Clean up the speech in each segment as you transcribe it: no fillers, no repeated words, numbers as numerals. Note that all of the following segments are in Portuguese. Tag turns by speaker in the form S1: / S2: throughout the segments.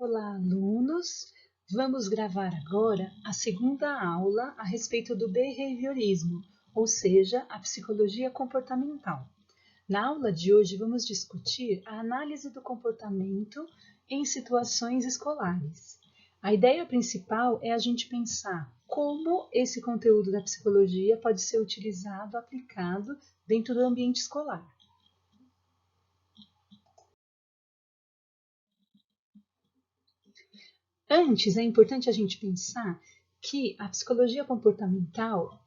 S1: Olá, alunos! Vamos gravar agora a segunda aula a respeito do behaviorismo, ou seja, a psicologia comportamental. Na aula de hoje, vamos discutir a análise do comportamento em situações escolares. A ideia principal é a gente pensar como esse conteúdo da psicologia pode ser utilizado, aplicado dentro do ambiente escolar. Antes, é importante a gente pensar que a psicologia comportamental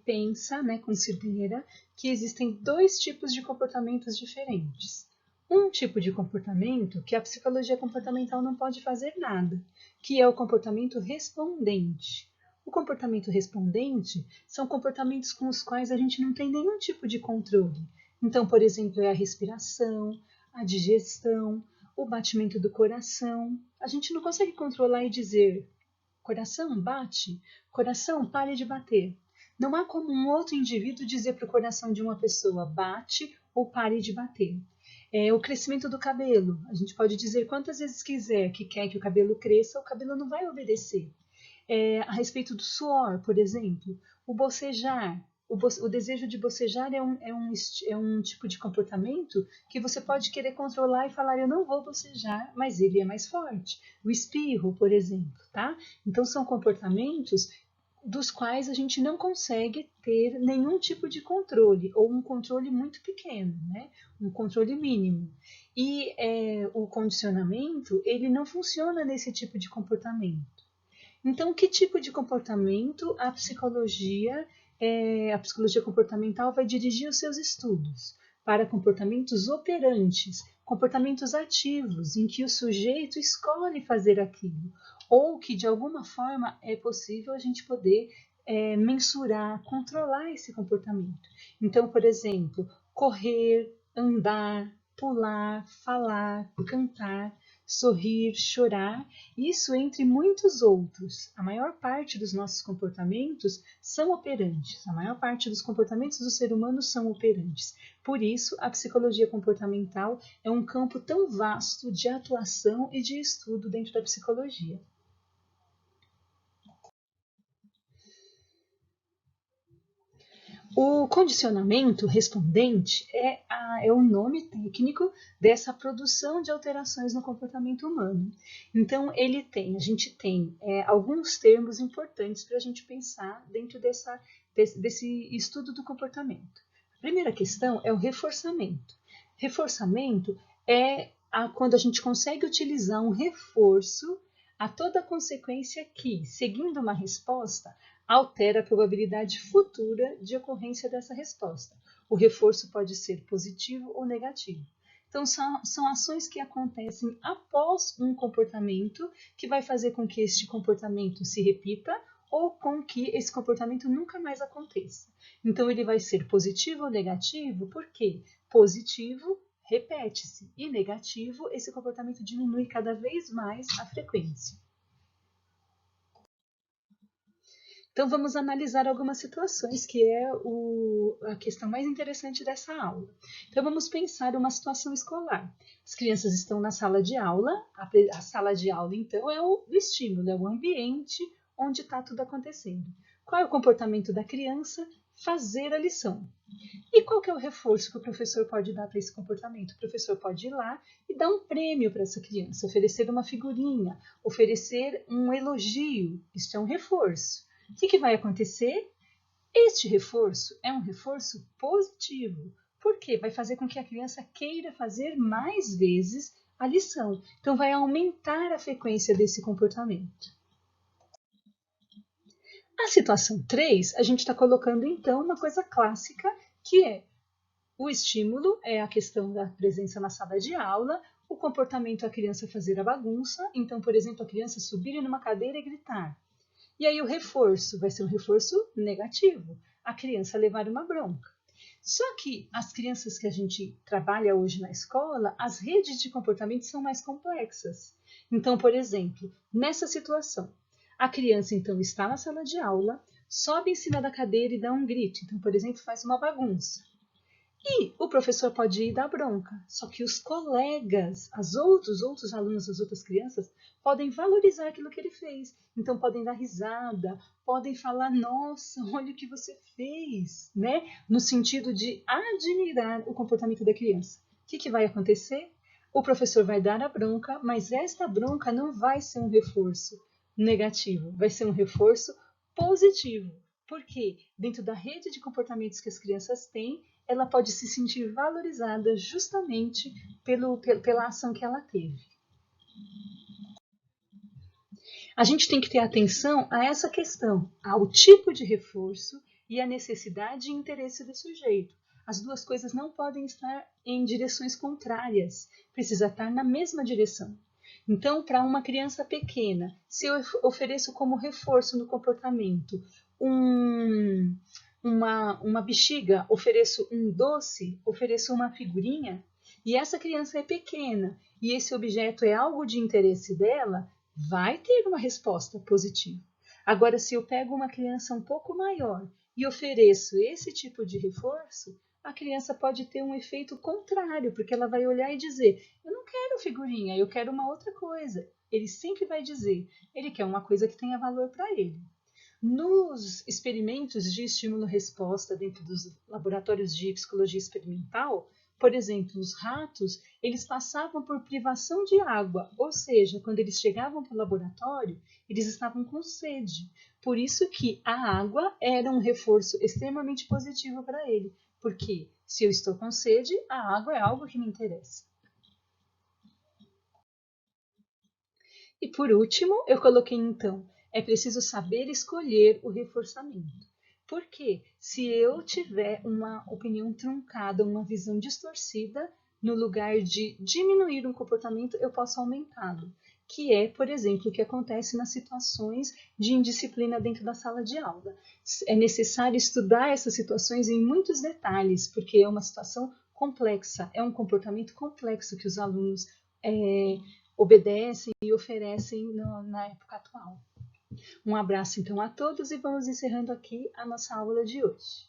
S1: pensa, considera que existem dois tipos de comportamentos diferentes. Um tipo de comportamento que a psicologia comportamental não pode fazer nada, que é o comportamento respondente. O comportamento respondente são comportamentos com os quais a gente não tem nenhum tipo de controle. Então, por exemplo, é a respiração, a digestão, o batimento do coração. A gente não consegue controlar e dizer: coração, bate, coração, pare de bater. Não há como um outro indivíduo dizer para o coração de uma pessoa: bate ou pare de bater. O crescimento do cabelo. A gente pode dizer quantas vezes quiser que quer que o cabelo cresça, o cabelo não vai obedecer. A respeito do suor, por exemplo, o bocejar. O desejo de bocejar é um tipo de comportamento que você pode querer controlar e falar: eu não vou bocejar, mas ele é mais forte. O espirro, por exemplo, tá? Então são comportamentos dos quais a gente não consegue ter nenhum tipo de controle, ou um controle muito pequeno, né? Um controle mínimo. E o condicionamento, ele não funciona nesse tipo de comportamento. Então, que tipo de comportamento a psicologia comportamental vai dirigir os seus estudos? Para comportamentos operantes, comportamentos ativos, em que o sujeito escolhe fazer aquilo, ou que de alguma forma é possível a gente poder mensurar, controlar esse comportamento. Então, por exemplo, correr, andar, pular, falar, cantar, sorrir, chorar, isso entre muitos outros. A maior parte dos nossos comportamentos são operantes, a maior parte dos comportamentos do ser humano são operantes. Por isso, a psicologia comportamental é um campo tão vasto de atuação e de estudo dentro da psicologia. O condicionamento respondente é o nome técnico dessa produção de alterações no comportamento humano. Então, a gente tem alguns termos importantes para a gente pensar dentro desse estudo do comportamento. A primeira questão é o reforçamento. Reforçamento quando a gente consegue utilizar um reforço a toda consequência que, seguindo uma resposta, altera a probabilidade futura de ocorrência dessa resposta. O reforço pode ser positivo ou negativo. Então, são ações que acontecem após um comportamento que vai fazer com que este comportamento se repita ou com que esse comportamento nunca mais aconteça. Então, ele vai ser positivo ou negativo, porque positivo repete-se e negativo, esse comportamento diminui cada vez mais a frequência. Então, vamos analisar algumas situações, que é a questão mais interessante dessa aula. Então, vamos pensar uma situação escolar. As crianças estão na sala de aula, a sala de aula, então, é o estímulo, é o ambiente onde está tudo acontecendo. Qual é o comportamento da criança? Fazer a lição. E qual que é o reforço que o professor pode dar para esse comportamento? O professor pode ir lá e dar um prêmio para essa criança, oferecer uma figurinha, oferecer um elogio. Isso é um reforço. O que vai acontecer? Este reforço é um reforço positivo. Por quê? Vai fazer com que a criança queira fazer mais vezes a lição. Então, vai aumentar a frequência desse comportamento. A situação 3, a gente está colocando, então, uma coisa clássica, que é o estímulo, é a questão da presença na sala de aula, o comportamento a criança fazer a bagunça. Então, por exemplo, a criança subir numa cadeira e gritar. E aí o reforço vai ser um reforço negativo, a criança levar uma bronca. Só que as crianças que a gente trabalha hoje na escola, as redes de comportamento são mais complexas. Então, por exemplo, nessa situação, a criança então está na sala de aula, sobe em cima da cadeira e dá um grito. Então, por exemplo, faz uma bagunça. E o professor pode ir dar bronca, só que os colegas, os outros alunos, as outras crianças, podem valorizar aquilo que ele fez. Então podem dar risada, podem falar, nossa, olha o que você fez, né? No sentido de admirar o comportamento da criança. O que vai acontecer? O professor vai dar a bronca, mas esta bronca não vai ser um reforço negativo, vai ser um reforço positivo. Porque dentro da rede de comportamentos que as crianças têm, ela pode se sentir valorizada justamente pela ação que ela teve. A gente tem que ter atenção a essa questão, ao tipo de reforço e à necessidade e interesse do sujeito. As duas coisas não podem estar em direções contrárias, precisa estar na mesma direção. Então, para uma criança pequena, se eu ofereço como reforço no comportamento uma bexiga, ofereço um doce, ofereço uma figurinha, e essa criança é pequena e esse objeto é algo de interesse dela, vai ter uma resposta positiva. Agora, se eu pego uma criança um pouco maior e ofereço esse tipo de reforço, a criança pode ter um efeito contrário, porque ela vai olhar e dizer: eu não quero figurinha, eu quero uma outra coisa. Ele sempre vai dizer, ele quer uma coisa que tenha valor para ele. Nos experimentos de estímulo-resposta dentro dos laboratórios de psicologia experimental, por exemplo, os ratos, eles passavam por privação de água, ou seja, quando eles chegavam para o laboratório, eles estavam com sede. Por isso que a água era um reforço extremamente positivo para ele, porque se eu estou com sede, a água é algo que me interessa. E por último, eu coloquei então, é preciso saber escolher o reforçamento. Porque se eu tiver uma opinião truncada, uma visão distorcida, no lugar de diminuir um comportamento, eu posso aumentá-lo. Que é, por exemplo, o que acontece nas situações de indisciplina dentro da sala de aula. É necessário estudar essas situações em muitos detalhes, porque é uma situação complexa, é um comportamento complexo que os alunos obedecem e oferecem na época atual. Um abraço então a todos e vamos encerrando aqui a nossa aula de hoje.